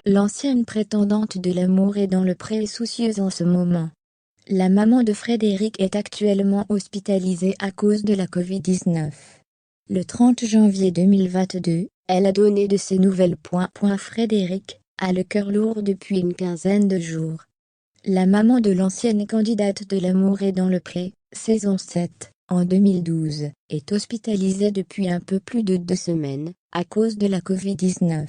L'ancienne prétendante de l'amour est dans le pré et soucieuse en ce moment. La maman de Frédéric est actuellement hospitalisée à cause de la Covid-19. Le 30 janvier 2022, elle a donné de ses nouvelles. Frédéric a le cœur lourd depuis une quinzaine de jours. La maman de l'ancienne candidate de l'amour est dans le pré, saison 7, en 2012, est hospitalisée depuis un peu plus de 2 semaines, à cause de la Covid-19.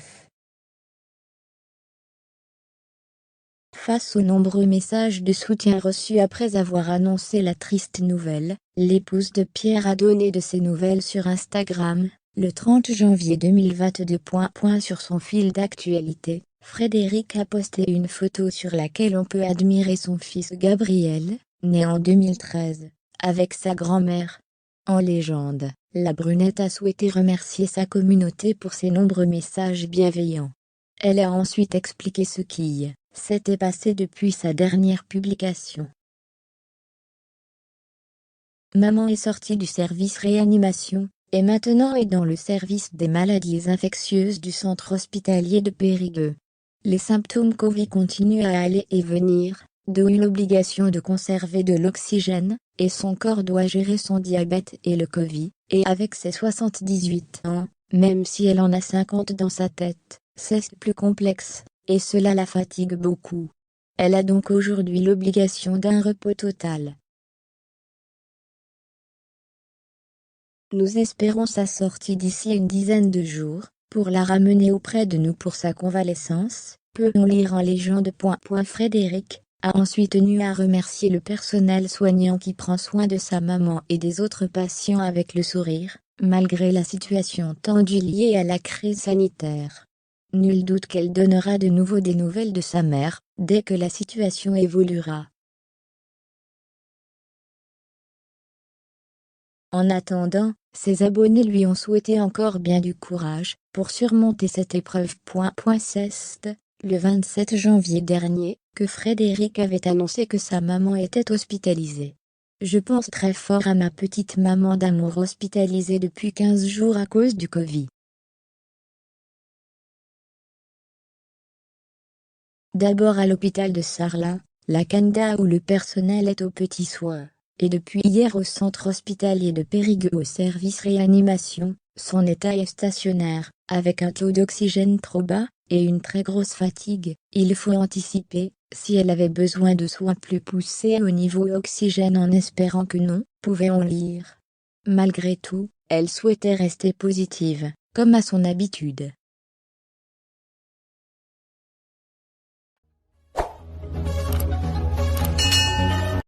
Face aux nombreux messages de soutien reçus après avoir annoncé la triste nouvelle, l'épouse de Pierre a donné de ses nouvelles sur Instagram, le 30 janvier 2022. Sur son fil d'actualité, Frédéric a posté une photo sur laquelle on peut admirer son fils Gabriel, né en 2013, avec sa grand-mère. En légende, la brunette a souhaité remercier sa communauté pour ses nombreux messages bienveillants. Elle a ensuite expliqué ce qui s'était passé depuis sa dernière publication. Maman est sortie du service réanimation, et maintenant est dans le service des maladies infectieuses du centre hospitalier de Périgueux. Les symptômes Covid continuent à aller et venir, d'où l'obligation de conserver de l'oxygène, et son corps doit gérer son diabète et le Covid, et avec ses 78 ans, même si elle en a 50 dans sa tête, c'est plus complexe, et cela la fatigue beaucoup. Elle a donc aujourd'hui l'obligation d'un repos total. Nous espérons sa sortie d'ici une dizaine de jours, pour la ramener auprès de nous pour sa convalescence, peut-on lire en légende. Frédéric a ensuite tenu à remercier le personnel soignant qui prend soin de sa maman et des autres patients avec le sourire, malgré la situation tendue liée à la crise sanitaire. Nul doute qu'elle donnera de nouveau des nouvelles de sa mère, dès que la situation évoluera. En attendant, ses abonnés lui ont souhaité encore bien du courage pour surmonter cette épreuve. C'est le 27 janvier dernier que Frédéric avait annoncé que sa maman était hospitalisée. Je pense très fort à ma petite maman d'amour hospitalisée depuis 15 jours à cause du Covid. D'abord à l'hôpital de Sarlat, la Canada où le personnel est aux petits soins, et depuis hier au centre hospitalier de Périgueux au service réanimation. Son état est stationnaire, avec un taux d'oxygène trop bas, et une très grosse fatigue. Il faut anticiper, si elle avait besoin de soins plus poussés au niveau oxygène en espérant que non, pouvait-on lire. Malgré tout, elle souhaitait rester positive, comme à son habitude.